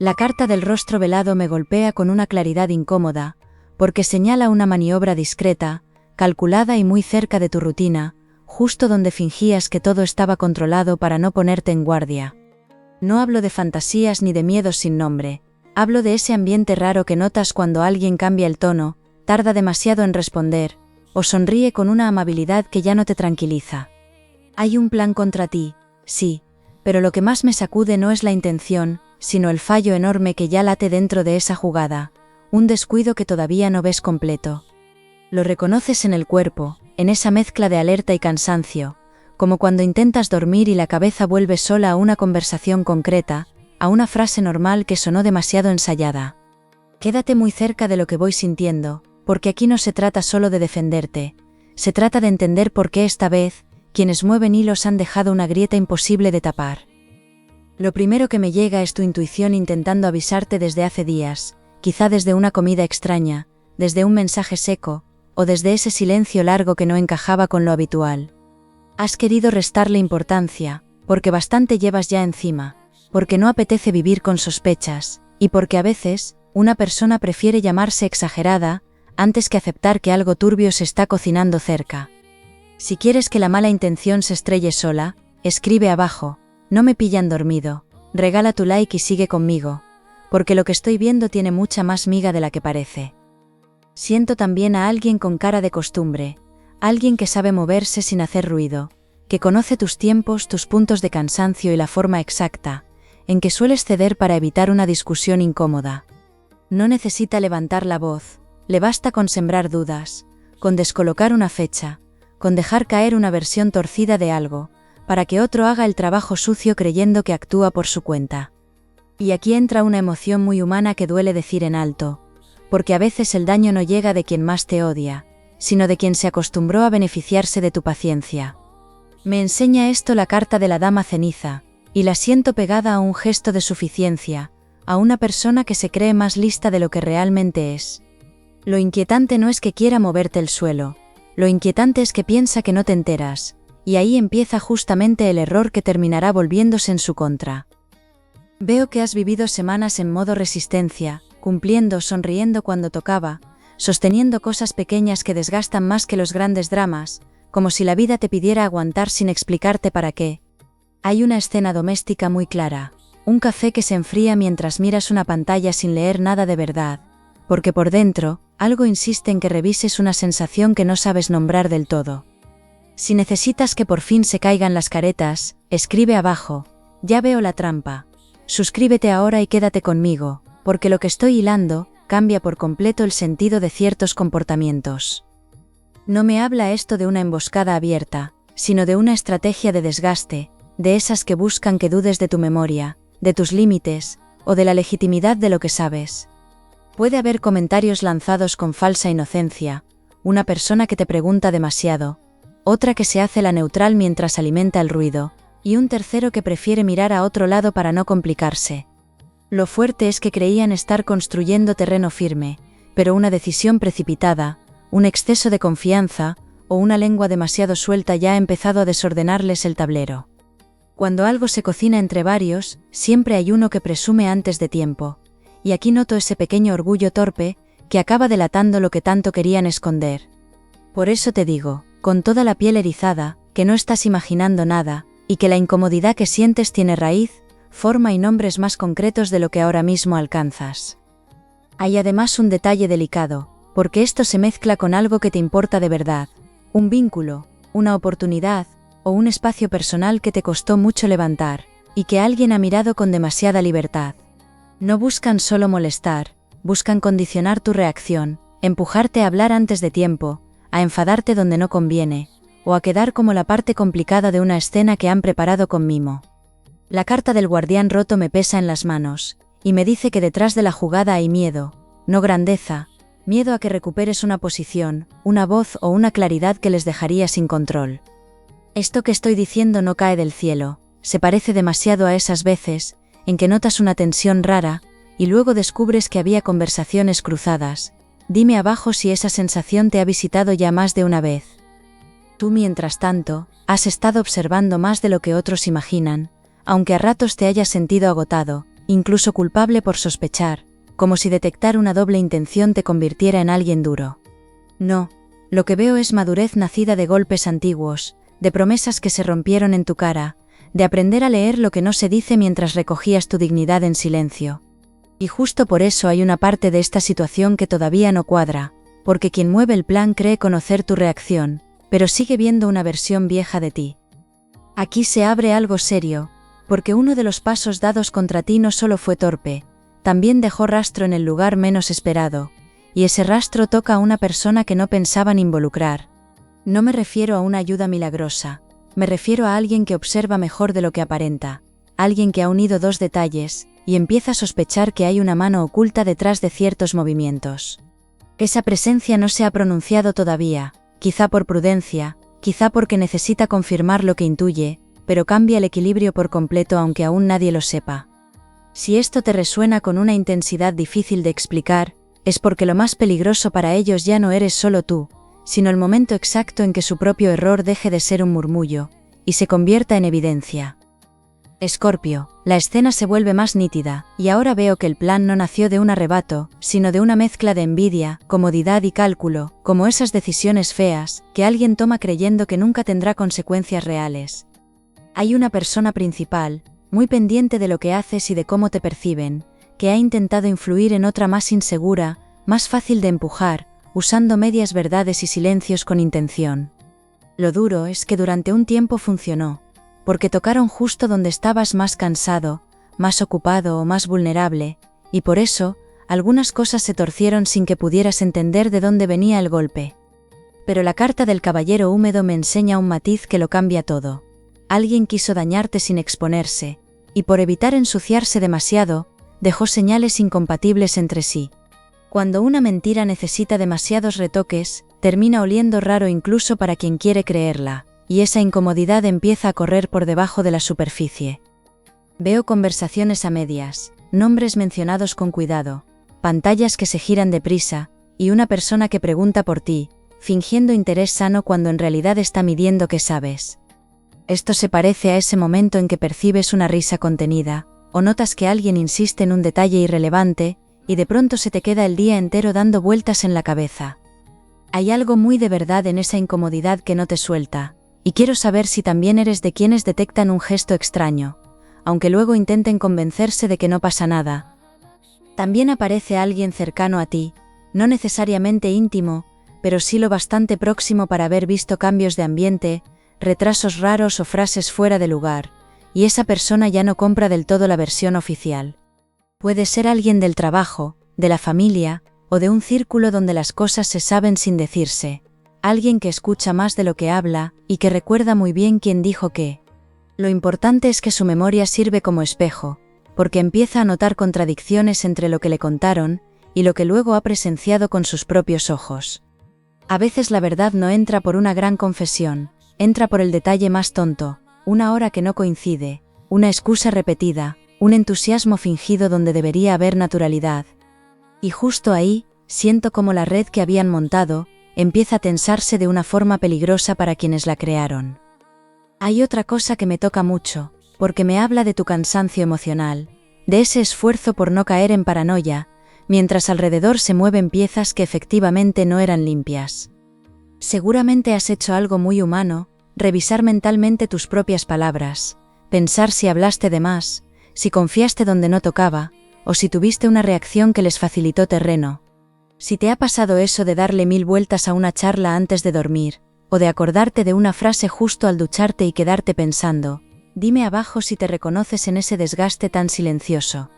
La carta del rostro velado me golpea con una claridad incómoda, porque señala una maniobra discreta, calculada y muy cerca de tu rutina, justo donde fingías que todo estaba controlado para no ponerte en guardia. No hablo de fantasías ni de miedos sin nombre, hablo de ese ambiente raro que notas cuando alguien cambia el tono, tarda demasiado en responder, o sonríe con una amabilidad que ya no te tranquiliza. Hay un plan contra ti, sí, pero lo que más me sacude no es la intención, sino el fallo enorme que ya late dentro de esa jugada, un descuido que todavía no ves completo. Lo reconoces en el cuerpo, en esa mezcla de alerta y cansancio, como cuando intentas dormir y la cabeza vuelve sola a una conversación concreta, a una frase normal que sonó demasiado ensayada. Quédate muy cerca de lo que voy sintiendo, porque aquí no se trata solo de defenderte, se trata de entender por qué esta vez, quienes mueven hilos han dejado una grieta imposible de tapar. Lo primero que me llega es tu intuición intentando avisarte desde hace días, quizá desde una comida extraña, desde un mensaje seco, o desde ese silencio largo que no encajaba con lo habitual. Has querido restarle importancia, porque bastante llevas ya encima, porque no apetece vivir con sospechas, y porque a veces, una persona prefiere llamarse exagerada, antes que aceptar que algo turbio se está cocinando cerca. Si quieres que la mala intención se estrelle sola, escribe abajo, no me pillan dormido, regala tu like y sigue conmigo, porque lo que estoy viendo tiene mucha más miga de la que parece. Siento también a alguien con cara de costumbre, alguien que sabe moverse sin hacer ruido, que conoce tus tiempos, tus puntos de cansancio y la forma exacta, en que sueles ceder para evitar una discusión incómoda. No necesita levantar la voz, le basta con sembrar dudas, con descolocar una fecha, con dejar caer una versión torcida de algo, para que otro haga el trabajo sucio creyendo que actúa por su cuenta. Y aquí entra una emoción muy humana que duele decir en alto, porque a veces el daño no llega de quien más te odia, sino de quien se acostumbró a beneficiarse de tu paciencia. Me enseña esto la carta de la dama ceniza, y la siento pegada a un gesto de suficiencia, a una persona que se cree más lista de lo que realmente es. Lo inquietante no es que quiera moverte el suelo, lo inquietante es que piensa que no te enteras, y ahí empieza justamente el error que terminará volviéndose en su contra. Veo que has vivido semanas en modo resistencia, cumpliendo, sonriendo cuando tocaba, sosteniendo cosas pequeñas que desgastan más que los grandes dramas, como si la vida te pidiera aguantar sin explicarte para qué. Hay una escena doméstica muy clara, un café que se enfría mientras miras una pantalla sin leer nada de verdad, porque por dentro, algo insiste en que revises una sensación que no sabes nombrar del todo. Si necesitas que por fin se caigan las caretas, escribe abajo, ya veo la trampa. Suscríbete ahora y quédate conmigo, porque lo que estoy hilando, cambia por completo el sentido de ciertos comportamientos. No me habla esto de una emboscada abierta, sino de una estrategia de desgaste, de esas que buscan que dudes de tu memoria, de tus límites, o de la legitimidad de lo que sabes. Puede haber comentarios lanzados con falsa inocencia, una persona que te pregunta demasiado, otra que se hace la neutral mientras alimenta el ruido, y un tercero que prefiere mirar a otro lado para no complicarse. Lo fuerte es que creían estar construyendo terreno firme, pero una decisión precipitada, un exceso de confianza, o una lengua demasiado suelta ya ha empezado a desordenarles el tablero. Cuando algo se cocina entre varios, siempre hay uno que presume antes de tiempo, y aquí noto ese pequeño orgullo torpe, que acaba delatando lo que tanto querían esconder. Por eso te digo, con toda la piel erizada, que no estás imaginando nada, y que la incomodidad que sientes tiene raíz, forma y nombres más concretos de lo que ahora mismo alcanzas. Hay además un detalle delicado, porque esto se mezcla con algo que te importa de verdad, un vínculo, una oportunidad, o un espacio personal que te costó mucho levantar, y que alguien ha mirado con demasiada libertad. No buscan solo molestar, buscan condicionar tu reacción, empujarte a hablar antes de tiempo, a enfadarte donde no conviene, o a quedar como la parte complicada de una escena que han preparado con mimo. La carta del guardián roto me pesa en las manos, y me dice que detrás de la jugada hay miedo, no grandeza, miedo a que recuperes una posición, una voz o una claridad que les dejaría sin control. Esto que estoy diciendo no cae del cielo, se parece demasiado a esas veces, en que notas una tensión rara, y luego descubres que había conversaciones cruzadas. Dime abajo si esa sensación te ha visitado ya más de una vez. Tú, mientras tanto, has estado observando más de lo que otros imaginan, aunque a ratos te hayas sentido agotado, incluso culpable por sospechar, como si detectar una doble intención te convirtiera en alguien duro. No, lo que veo es madurez nacida de golpes antiguos, de promesas que se rompieron en tu cara, de aprender a leer lo que no se dice mientras recogías tu dignidad en silencio. Y justo por eso hay una parte de esta situación que todavía no cuadra, porque quien mueve el plan cree conocer tu reacción, pero sigue viendo una versión vieja de ti. Aquí se abre algo serio, porque uno de los pasos dados contra ti no solo fue torpe, también dejó rastro en el lugar menos esperado, y ese rastro toca a una persona que no pensaban involucrar. No me refiero a una ayuda milagrosa, me refiero a alguien que observa mejor de lo que aparenta, alguien que ha unido dos detalles, y empieza a sospechar que hay una mano oculta detrás de ciertos movimientos. Esa presencia no se ha pronunciado todavía, quizá por prudencia, quizá porque necesita confirmar lo que intuye, pero cambia el equilibrio por completo aunque aún nadie lo sepa. Si esto te resuena con una intensidad difícil de explicar, es porque lo más peligroso para ellos ya no eres solo tú, sino el momento exacto en que su propio error deje de ser un murmullo, y se convierta en evidencia. Escorpio, la escena se vuelve más nítida, y ahora veo que el plan no nació de un arrebato, sino de una mezcla de envidia, comodidad y cálculo, como esas decisiones feas, que alguien toma creyendo que nunca tendrá consecuencias reales. Hay una persona principal, muy pendiente de lo que haces y de cómo te perciben, que ha intentado influir en otra más insegura, más fácil de empujar, usando medias verdades y silencios con intención. Lo duro es que durante un tiempo funcionó, porque tocaron justo donde estabas más cansado, más ocupado o más vulnerable, y por eso, algunas cosas se torcieron sin que pudieras entender de dónde venía el golpe. Pero la carta del caballero húmedo me enseña un matiz que lo cambia todo. Alguien quiso dañarte sin exponerse, y por evitar ensuciarse demasiado, dejó señales incompatibles entre sí. Cuando una mentira necesita demasiados retoques, termina oliendo raro incluso para quien quiere creerla, y esa incomodidad empieza a correr por debajo de la superficie. Veo conversaciones a medias, nombres mencionados con cuidado, pantallas que se giran deprisa, y una persona que pregunta por ti, fingiendo interés sano cuando en realidad está midiendo qué sabes. Esto se parece a ese momento en que percibes una risa contenida, o notas que alguien insiste en un detalle irrelevante, y de pronto se te queda el día entero dando vueltas en la cabeza. Hay algo muy de verdad en esa incomodidad que no te suelta, y quiero saber si también eres de quienes detectan un gesto extraño, aunque luego intenten convencerse de que no pasa nada. También aparece alguien cercano a ti, no necesariamente íntimo, pero sí lo bastante próximo para haber visto cambios de ambiente, retrasos raros o frases fuera de lugar, y esa persona ya no compra del todo la versión oficial. Puede ser alguien del trabajo, de la familia, o de un círculo donde las cosas se saben sin decirse, alguien que escucha más de lo que habla, y que recuerda muy bien quién dijo qué. Lo importante es que su memoria sirve como espejo, porque empieza a notar contradicciones entre lo que le contaron, y lo que luego ha presenciado con sus propios ojos. A veces la verdad no entra por una gran confesión, entra por el detalle más tonto, una hora que no coincide, una excusa repetida, un entusiasmo fingido donde debería haber naturalidad. Y justo ahí, siento como la red que habían montado, empieza a tensarse de una forma peligrosa para quienes la crearon. Hay otra cosa que me toca mucho, porque me habla de tu cansancio emocional, de ese esfuerzo por no caer en paranoia, mientras alrededor se mueven piezas que efectivamente no eran limpias. Seguramente has hecho algo muy humano, revisar mentalmente tus propias palabras, pensar si hablaste de más, si confiaste donde no tocaba, o si tuviste una reacción que les facilitó terreno. Si te ha pasado eso de darle 1000 vueltas a una charla antes de dormir, o de acordarte de una frase justo al ducharte y quedarte pensando, dime abajo si te reconoces en ese desgaste tan silencioso.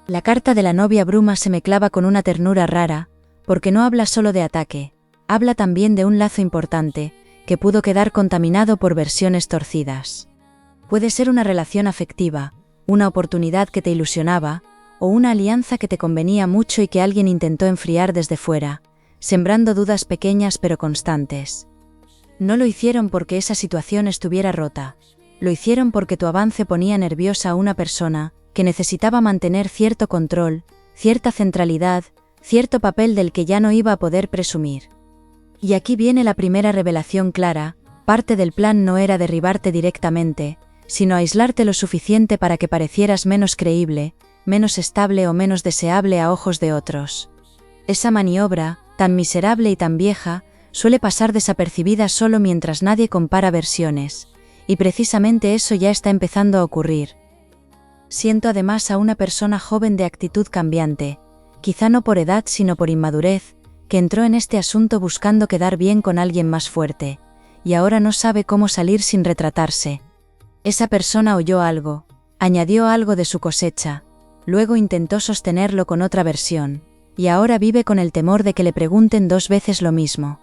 La carta de la novia bruma se me clava con una ternura rara, porque no habla solo de ataque, habla también de un lazo importante, que pudo quedar contaminado por versiones torcidas. Puede ser una relación afectiva, una oportunidad que te ilusionaba, o una alianza que te convenía mucho y que alguien intentó enfriar desde fuera, sembrando dudas pequeñas pero constantes. No lo hicieron porque esa situación estuviera rota, lo hicieron porque tu avance ponía nerviosa a una persona que necesitaba mantener cierto control, cierta centralidad, cierto papel del que ya no iba a poder presumir. Y aquí viene la primera revelación clara, parte del plan no era derribarte directamente, sino aislarte lo suficiente para que parecieras menos creíble, menos estable o menos deseable a ojos de otros. Esa maniobra, tan miserable y tan vieja, suele pasar desapercibida solo mientras nadie compara versiones, y precisamente eso ya está empezando a ocurrir. Siento además a una persona joven de actitud cambiante, quizá no por edad sino por inmadurez, que entró en este asunto buscando quedar bien con alguien más fuerte, y ahora no sabe cómo salir sin retratarse. Esa persona oyó algo, añadió algo de su cosecha, luego intentó sostenerlo con otra versión, y ahora vive con el temor de que le pregunten 2 veces lo mismo.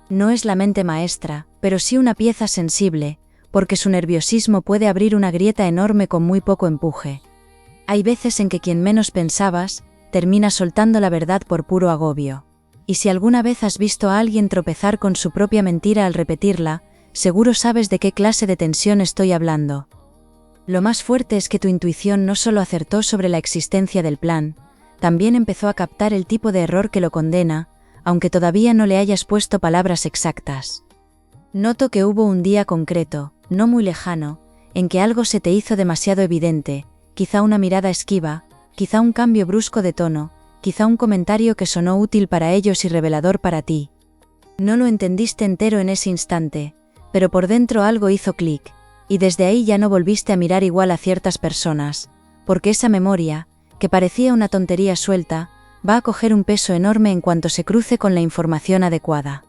No es la mente maestra, pero sí una pieza sensible, porque su nerviosismo puede abrir una grieta enorme con muy poco empuje. Hay veces en que quien menos pensabas, termina soltando la verdad por puro agobio. Y si alguna vez has visto a alguien tropezar con su propia mentira al repetirla, seguro sabes de qué clase de tensión estoy hablando. Lo más fuerte es que tu intuición no solo acertó sobre la existencia del plan, también empezó a captar el tipo de error que lo condena, aunque todavía no le hayas puesto palabras exactas. Noto que hubo un día concreto, no muy lejano, en que algo se te hizo demasiado evidente, quizá una mirada esquiva, quizá un cambio brusco de tono, quizá un comentario que sonó útil para ellos y revelador para ti. No lo entendiste entero en ese instante, pero por dentro algo hizo clic, y desde ahí ya no volviste a mirar igual a ciertas personas, porque esa memoria, que parecía una tontería suelta, va a coger un peso enorme en cuanto se cruce con la información adecuada.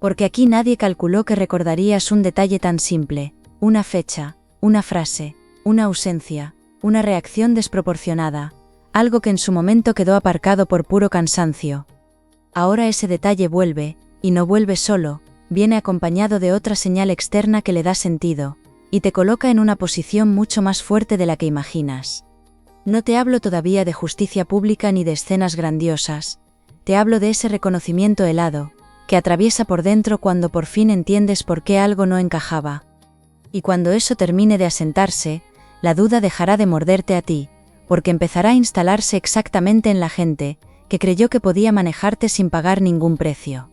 Porque aquí nadie calculó que recordarías un detalle tan simple, una fecha, una frase, una ausencia, una reacción desproporcionada, algo que en su momento quedó aparcado por puro cansancio. Ahora ese detalle vuelve, y no vuelve solo, viene acompañado de otra señal externa que le da sentido, y te coloca en una posición mucho más fuerte de la que imaginas. No te hablo todavía de justicia pública ni de escenas grandiosas, te hablo de ese reconocimiento helado, que atraviesa por dentro cuando por fin entiendes por qué algo no encajaba. Y cuando eso termine de asentarse, la duda dejará de morderte a ti, porque empezará a instalarse exactamente en la gente, que creyó que podía manejarte sin pagar ningún precio.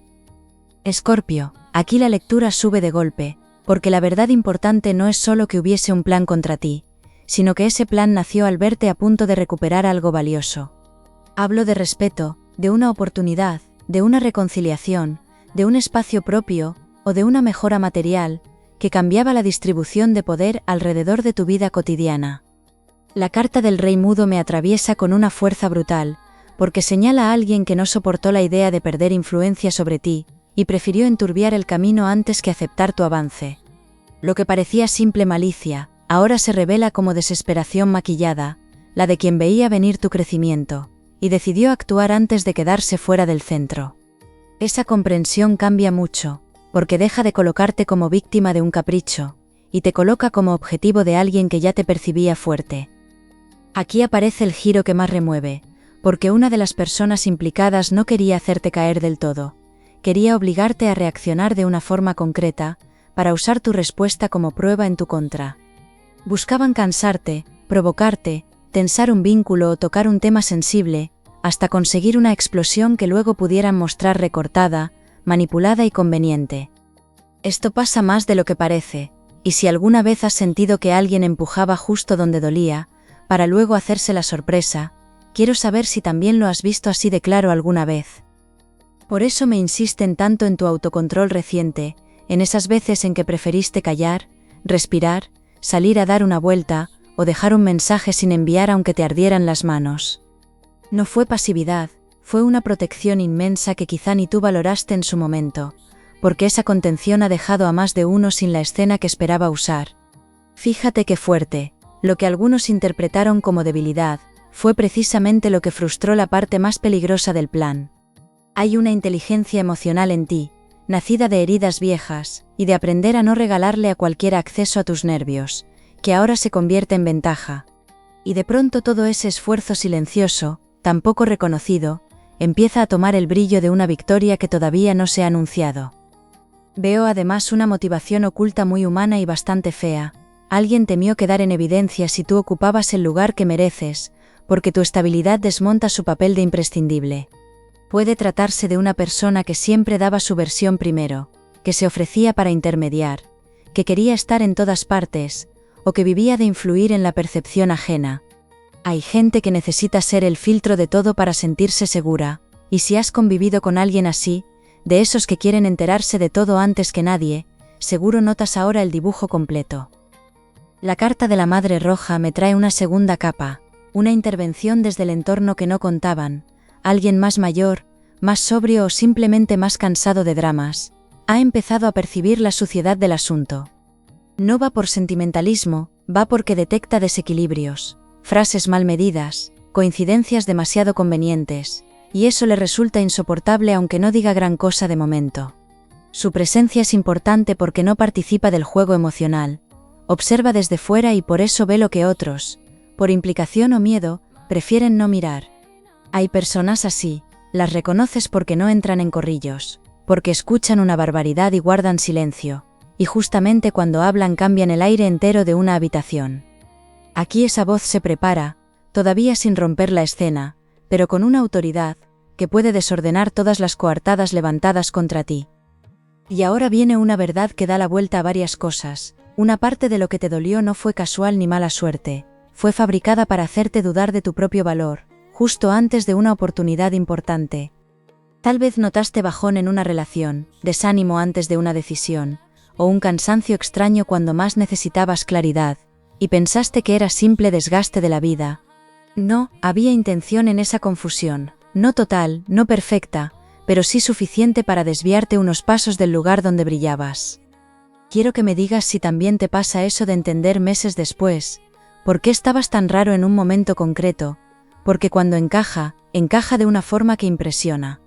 Escorpio, aquí la lectura sube de golpe, porque la verdad importante no es solo que hubiese un plan contra ti, sino que ese plan nació al verte a punto de recuperar algo valioso. Hablo de respeto, de una oportunidad, de una reconciliación, de un espacio propio, o de una mejora material, que cambiaba la distribución de poder alrededor de tu vida cotidiana. La carta del Rey Mudo me atraviesa con una fuerza brutal, porque señala a alguien que no soportó la idea de perder influencia sobre ti, y prefirió enturbiar el camino antes que aceptar tu avance. Lo que parecía simple malicia, ahora se revela como desesperación maquillada, la de quien veía venir tu crecimiento, y decidió actuar antes de quedarse fuera del centro. Esa comprensión cambia mucho, porque deja de colocarte como víctima de un capricho, y te coloca como objetivo de alguien que ya te percibía fuerte. Aquí aparece el giro que más remueve, porque una de las personas implicadas no quería hacerte caer del todo, quería obligarte a reaccionar de una forma concreta, para usar tu respuesta como prueba en tu contra. Buscaban cansarte, provocarte, tensar un vínculo o tocar un tema sensible, hasta conseguir una explosión que luego pudieran mostrar recortada, manipulada y conveniente. Esto pasa más de lo que parece, y si alguna vez has sentido que alguien empujaba justo donde dolía, para luego hacerse la sorpresa, quiero saber si también lo has visto así de claro alguna vez. Por eso me insisten tanto en tu autocontrol reciente, en esas veces en que preferiste callar, respirar, salir a dar una vuelta, o dejar un mensaje sin enviar aunque te ardieran las manos. No fue pasividad, fue una protección inmensa que quizá ni tú valoraste en su momento, porque esa contención ha dejado a más de uno sin la escena que esperaba usar. Fíjate qué fuerte, lo que algunos interpretaron como debilidad, fue precisamente lo que frustró la parte más peligrosa del plan. Hay una inteligencia emocional en ti, nacida de heridas viejas, y de aprender a no regalarle a cualquiera acceso a tus nervios, que ahora se convierte en ventaja. Y de pronto todo ese esfuerzo silencioso, tan poco reconocido, empieza a tomar el brillo de una victoria que todavía no se ha anunciado. Veo además una motivación oculta muy humana y bastante fea. Alguien temió quedar en evidencia si tú ocupabas el lugar que mereces, porque tu estabilidad desmonta su papel de imprescindible. Puede tratarse de una persona que siempre daba su versión primero, que se ofrecía para intermediar, que quería estar en todas partes, o que vivía de influir en la percepción ajena. Hay gente que necesita ser el filtro de todo para sentirse segura, y si has convivido con alguien así, de esos que quieren enterarse de todo antes que nadie, seguro notas ahora el dibujo completo. La carta de la Madre Roja me trae una segunda capa, una intervención desde el entorno que no contaban, alguien más mayor, más sobrio o simplemente más cansado de dramas, ha empezado a percibir la suciedad del asunto. No va por sentimentalismo, va porque detecta desequilibrios, frases mal medidas, coincidencias demasiado convenientes, y eso le resulta insoportable aunque no diga gran cosa de momento. Su presencia es importante porque no participa del juego emocional, observa desde fuera y por eso ve lo que otros, por implicación o miedo, prefieren no mirar. Hay personas así, las reconoces porque no entran en corrillos, porque escuchan una barbaridad y guardan silencio, y justamente cuando hablan cambian el aire entero de una habitación. Aquí esa voz se prepara, todavía sin romper la escena, pero con una autoridad, que puede desordenar todas las coartadas levantadas contra ti. Y ahora viene una verdad que da la vuelta a varias cosas, una parte de lo que te dolió no fue casual ni mala suerte, fue fabricada para hacerte dudar de tu propio valor, justo antes de una oportunidad importante. Tal vez notaste bajón en una relación, desánimo antes de una decisión, o un cansancio extraño cuando más necesitabas claridad, y pensaste que era simple desgaste de la vida. No, había intención en esa confusión, no total, no perfecta, pero sí suficiente para desviarte unos pasos del lugar donde brillabas. Quiero que me digas si también te pasa eso de entender meses después, por qué estabas tan raro en un momento concreto, porque cuando encaja, encaja de una forma que impresiona.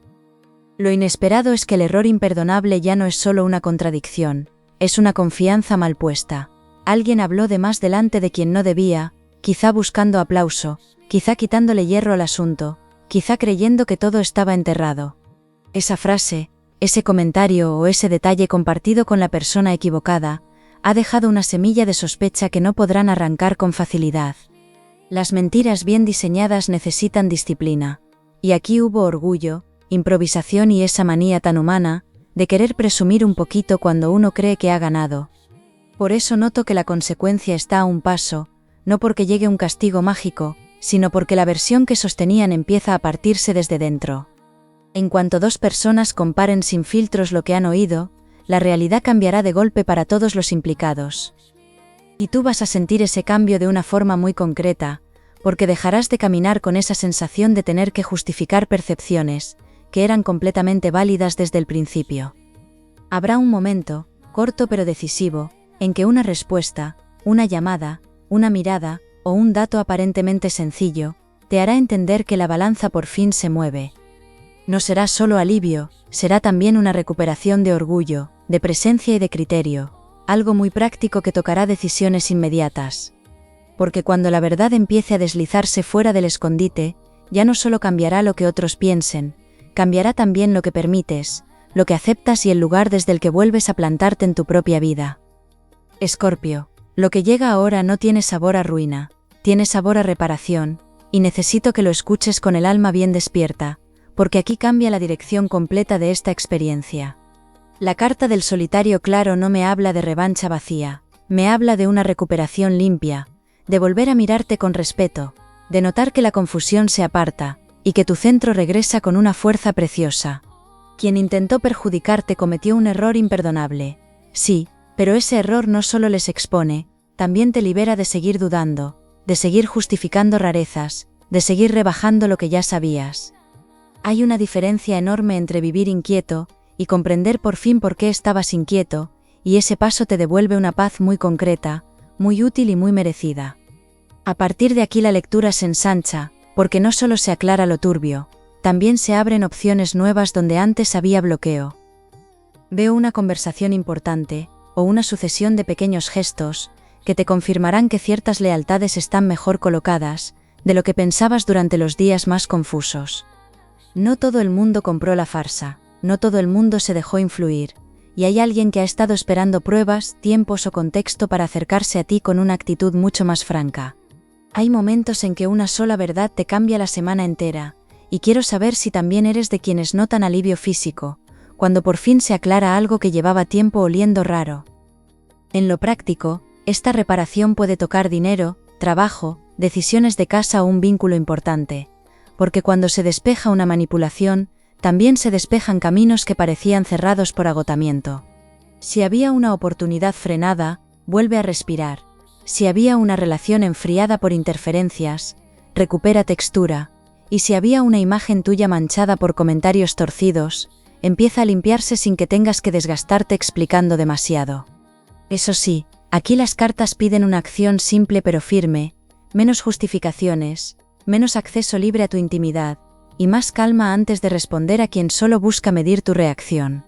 Lo inesperado es que el error imperdonable ya no es solo una contradicción, es una confianza mal puesta. Alguien habló de más delante de quien no debía, quizá buscando aplauso, quizá quitándole hierro al asunto, quizá creyendo que todo estaba enterrado. Esa frase, ese comentario o ese detalle compartido con la persona equivocada, ha dejado una semilla de sospecha que no podrán arrancar con facilidad. Las mentiras bien diseñadas necesitan disciplina. Y aquí hubo orgullo, improvisación y esa manía tan humana, de querer presumir un poquito cuando uno cree que ha ganado. Por eso noto que la consecuencia está a un paso, no porque llegue un castigo mágico, sino porque la versión que sostenían empieza a partirse desde dentro. En cuanto dos personas comparen sin filtros lo que han oído, la realidad cambiará de golpe para todos los implicados. Y tú vas a sentir ese cambio de una forma muy concreta, porque dejarás de caminar con esa sensación de tener que justificar percepciones, que eran completamente válidas desde el principio. Habrá un momento, corto pero decisivo, en que una respuesta, una llamada, una mirada, o un dato aparentemente sencillo, te hará entender que la balanza por fin se mueve. No será solo alivio, será también una recuperación de orgullo, de presencia y de criterio, algo muy práctico que tocará decisiones inmediatas. Porque cuando la verdad empiece a deslizarse fuera del escondite, ya no solo cambiará lo que otros piensen, cambiará también lo que permites, lo que aceptas y el lugar desde el que vuelves a plantarte en tu propia vida. Escorpio, lo que llega ahora no tiene sabor a ruina, tiene sabor a reparación, y necesito que lo escuches con el alma bien despierta, porque aquí cambia la dirección completa de esta experiencia. La carta del solitario claro no me habla de revancha vacía, me habla de una recuperación limpia, de volver a mirarte con respeto, de notar que la confusión se aparta, y que tu centro regresa con una fuerza preciosa. Quien intentó perjudicarte cometió un error imperdonable. Sí, pero ese error no solo les expone, también te libera de seguir dudando, de seguir justificando rarezas, de seguir rebajando lo que ya sabías. Hay una diferencia enorme entre vivir inquieto y comprender por fin por qué estabas inquieto, y ese paso te devuelve una paz muy concreta, muy útil y muy merecida. A partir de aquí la lectura se ensancha, porque no solo se aclara lo turbio, también se abren opciones nuevas donde antes había bloqueo. Veo una conversación importante, o una sucesión de pequeños gestos, que te confirmarán que ciertas lealtades están mejor colocadas, de lo que pensabas durante los días más confusos. No todo el mundo compró la farsa, no todo el mundo se dejó influir, y hay alguien que ha estado esperando pruebas, tiempos o contexto para acercarse a ti con una actitud mucho más franca. Hay momentos en que una sola verdad te cambia la semana entera, y quiero saber si también eres de quienes notan alivio físico, cuando por fin se aclara algo que llevaba tiempo oliendo raro. En lo práctico, esta reparación puede tocar dinero, trabajo, decisiones de casa o un vínculo importante, porque cuando se despeja una manipulación, también se despejan caminos que parecían cerrados por agotamiento. Si había una oportunidad frenada, vuelve a respirar. Si había una relación enfriada por interferencias, recupera textura. Y si había una imagen tuya manchada por comentarios torcidos, empieza a limpiarse sin que tengas que desgastarte explicando demasiado. Eso sí, aquí las cartas piden una acción simple pero firme, menos justificaciones, menos acceso libre a tu intimidad, y más calma antes de responder a quien solo busca medir tu reacción.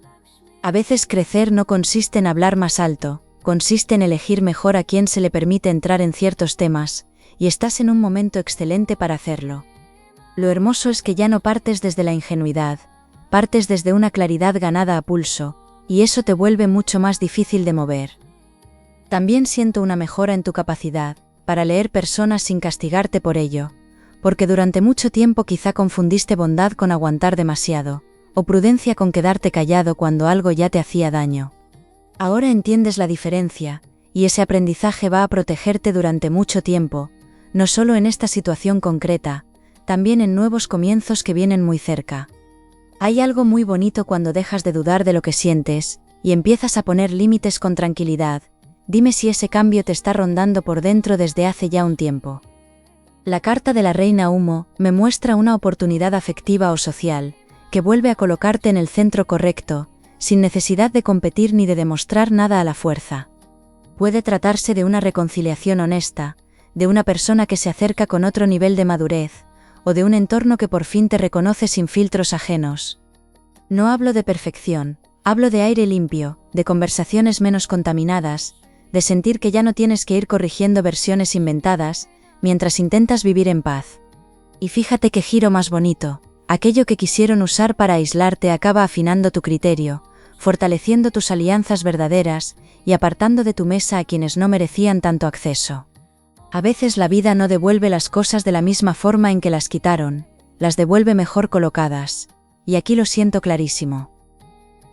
A veces crecer no consiste en hablar más alto, consiste en elegir mejor a quien se le permite entrar en ciertos temas, y estás en un momento excelente para hacerlo. Lo hermoso es que ya no partes desde la ingenuidad, partes desde una claridad ganada a pulso, y eso te vuelve mucho más difícil de mover. También siento una mejora en tu capacidad para leer personas sin castigarte por ello, porque durante mucho tiempo quizá confundiste bondad con aguantar demasiado, o prudencia con quedarte callado cuando algo ya te hacía daño. Ahora entiendes la diferencia, y ese aprendizaje va a protegerte durante mucho tiempo, no solo en esta situación concreta, también en nuevos comienzos que vienen muy cerca. Hay algo muy bonito cuando dejas de dudar de lo que sientes, y empiezas a poner límites con tranquilidad. Dime si ese cambio te está rondando por dentro desde hace ya un tiempo. La carta de la reina Humo me muestra una oportunidad afectiva o social, que vuelve a colocarte en el centro correcto, sin necesidad de competir ni de demostrar nada a la fuerza. Puede tratarse de una reconciliación honesta, de una persona que se acerca con otro nivel de madurez, o de un entorno que por fin te reconoce sin filtros ajenos. No hablo de perfección, hablo de aire limpio, de conversaciones menos contaminadas, de sentir que ya no tienes que ir corrigiendo versiones inventadas, mientras intentas vivir en paz. Y fíjate qué giro más bonito. Aquello que quisieron usar para aislarte acaba afinando tu criterio, fortaleciendo tus alianzas verdaderas y apartando de tu mesa a quienes no merecían tanto acceso. A veces la vida no devuelve las cosas de la misma forma en que las quitaron, las devuelve mejor colocadas, y aquí lo siento clarísimo.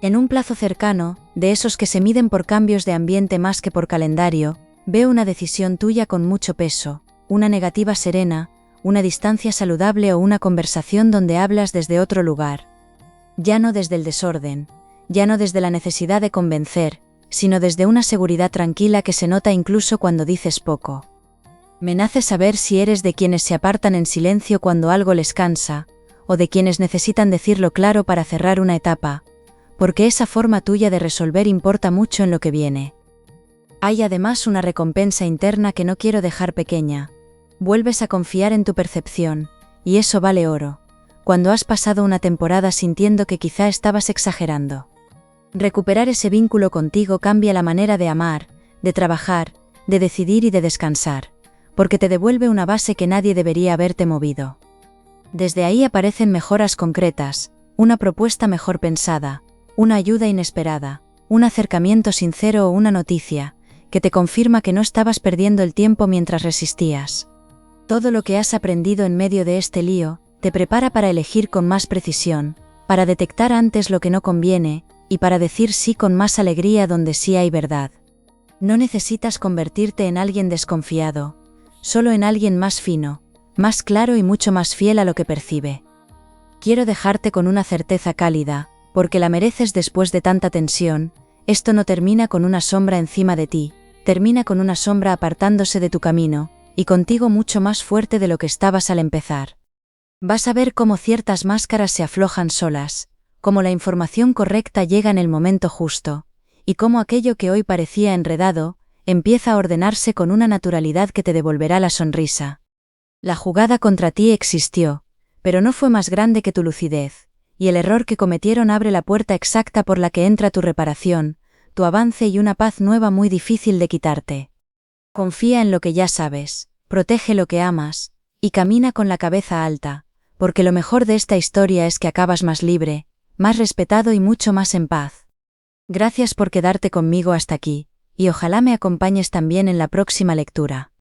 En un plazo cercano, de esos que se miden por cambios de ambiente más que por calendario, veo una decisión tuya con mucho peso, una negativa serena, una distancia saludable o una conversación donde hablas desde otro lugar. Ya no desde el desorden, ya no desde la necesidad de convencer, sino desde una seguridad tranquila que se nota incluso cuando dices poco. Me nace saber si eres de quienes se apartan en silencio cuando algo les cansa, o de quienes necesitan decirlo claro para cerrar una etapa, porque esa forma tuya de resolver importa mucho en lo que viene. Hay además una recompensa interna que no quiero dejar pequeña. Vuelves a confiar en tu percepción, y eso vale oro, cuando has pasado una temporada sintiendo que quizá estabas exagerando. Recuperar ese vínculo contigo cambia la manera de amar, de trabajar, de decidir y de descansar, porque te devuelve una base que nadie debería haberte movido. Desde ahí aparecen mejoras concretas, una propuesta mejor pensada, una ayuda inesperada, un acercamiento sincero o una noticia, que te confirma que no estabas perdiendo el tiempo mientras resistías. Todo lo que has aprendido en medio de este lío, te prepara para elegir con más precisión, para detectar antes lo que no conviene, y para decir sí con más alegría donde sí hay verdad. No necesitas convertirte en alguien desconfiado, solo en alguien más fino, más claro y mucho más fiel a lo que percibe. Quiero dejarte con una certeza cálida, porque la mereces después de tanta tensión. Esto no termina con una sombra encima de ti, termina con una sombra apartándose de tu camino, y contigo mucho más fuerte de lo que estabas al empezar. Vas a ver cómo ciertas máscaras se aflojan solas, cómo la información correcta llega en el momento justo, y cómo aquello que hoy parecía enredado, empieza a ordenarse con una naturalidad que te devolverá la sonrisa. La jugada contra ti existió, pero no fue más grande que tu lucidez, y el error que cometieron abre la puerta exacta por la que entra tu reparación, tu avance y una paz nueva muy difícil de quitarte. Confía en lo que ya sabes, protege lo que amas, y camina con la cabeza alta, porque lo mejor de esta historia es que acabas más libre, más respetado y mucho más en paz. Gracias por quedarte conmigo hasta aquí, y ojalá me acompañes también en la próxima lectura.